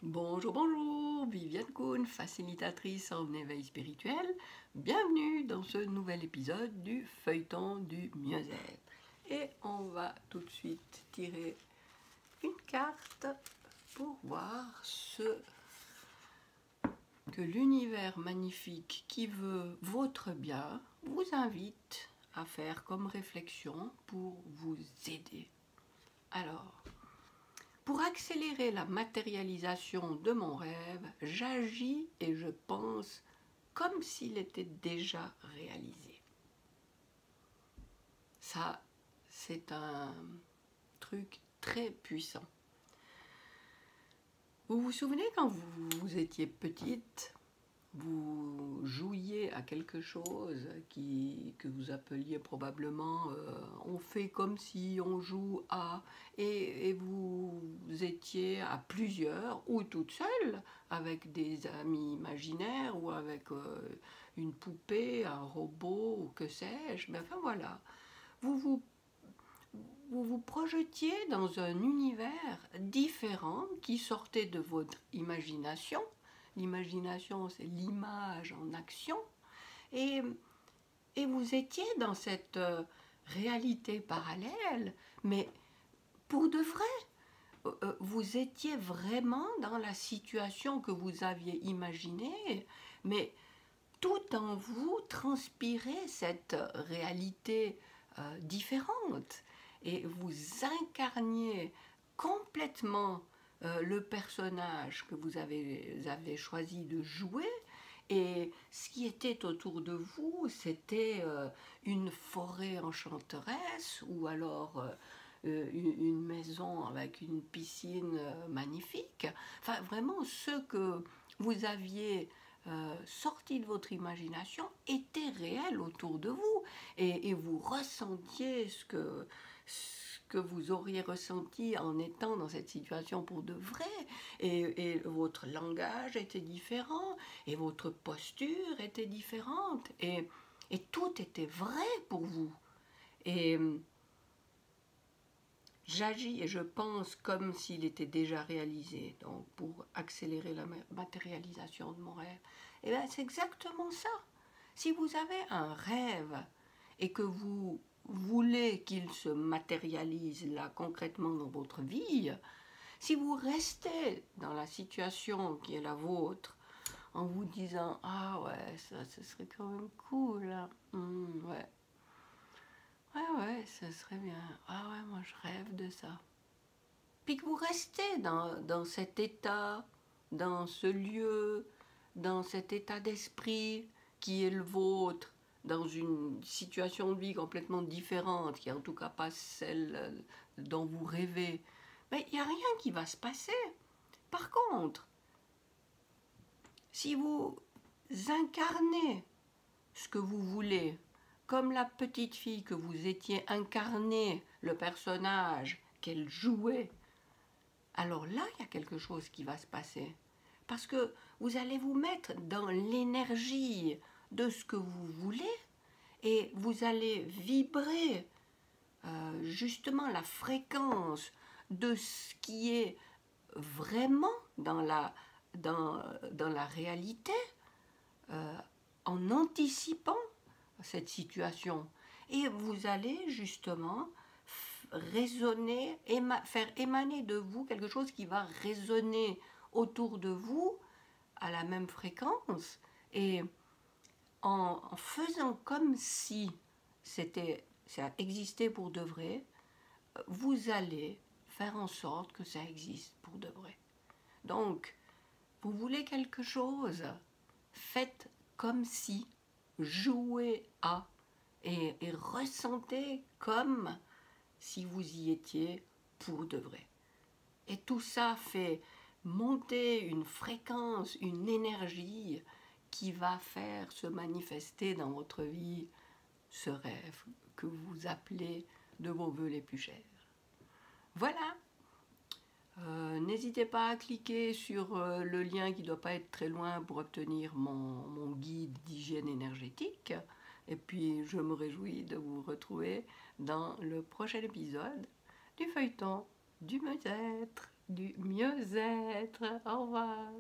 Bonjour, bonjour, Viviane Kuhn, facilitatrice en éveil spirituel. Bienvenue dans ce nouvel épisode du feuilleton du mieux-être. Et on va tout de suite tirer une carte pour voir ce que l'univers magnifique qui veut votre bien vous invite à faire comme réflexion pour vous aider. Alors, pour accélérer la matérialisation de mon rêve, j'agis et je pense comme s'il était déjà réalisé. Ça, c'est un truc très puissant. Vous vous souvenez quand vous étiez petite, vous jouiez à quelque chose que vous appeliez probablement on fait comme si on joue à, et vous étiez à plusieurs ou toute seule avec des amis imaginaires ou avec une poupée, un robot ou que sais-je, mais enfin voilà, vous vous vous vous projetiez dans un univers différent qui sortait de votre imagination. L'imagination, c'est l'image en action. Et, et vous étiez dans cette réalité parallèle, mais pour de vrai, vous étiez vraiment dans la situation que vous aviez imaginée, mais tout en vous transpirait cette réalité différente et vous incarniez complètement le personnage que vous avez choisi de jouer. Et ce qui était autour de vous, c'était une forêt enchanteresse ou alors une maison avec une piscine magnifique. Enfin, vraiment, ce que vous aviez sorti de votre imagination était réel autour de vous. Et vous ressentiez ce que vous auriez ressenti en étant dans cette situation pour de vrai. Et votre langage était différent, et votre posture était différente, et tout était vrai pour vous. Et j'agis et je pense comme s'il était déjà réalisé, donc pour accélérer la matérialisation de mon rêve. Et bien c'est exactement ça. Si vous avez un rêve et que vous voulez qu'il se matérialise là concrètement dans votre vie, si vous restez dans la situation qui est la vôtre en vous disant ah ouais ça ce serait quand même cool hein. Ouais, ouais ça serait bien, ah ouais moi je rêve de ça, puis que vous restez dans cet état, dans ce lieu, dans cet état d'esprit qui est le vôtre, dans une situation de vie complètement différente, qui est en tout cas pas celle dont vous rêvez, mais il n'y a rien qui va se passer. Par contre, si vous incarnez ce que vous voulez, comme la petite fille que vous étiez incarnée, le personnage qu'elle jouait, alors là, il y a quelque chose qui va se passer. Parce que vous allez vous mettre dans l'énergie de ce que vous voulez et vous allez vibrer justement la fréquence de ce qui est vraiment dans la réalité, en anticipant cette situation. Et vous allez justement résonner, faire émaner de vous quelque chose qui va résonner autour de vous à la même fréquence. Et en faisant comme si ça existait pour de vrai, vous allez faire en sorte que ça existe pour de vrai. Donc, vous voulez quelque chose, faites comme si, jouez à, et ressentez comme si vous y étiez pour de vrai. Et tout ça fait monter une fréquence, une énergie qui va faire se manifester dans votre vie ce rêve que vous appelez de vos voeux les plus chers. Voilà. N'hésitez pas à cliquer sur le lien qui ne doit pas être très loin pour obtenir mon guide d'hygiène énergétique. Et puis je me réjouis de vous retrouver dans le prochain épisode du feuilleton du mieux-être. du mieux-être. Au revoir.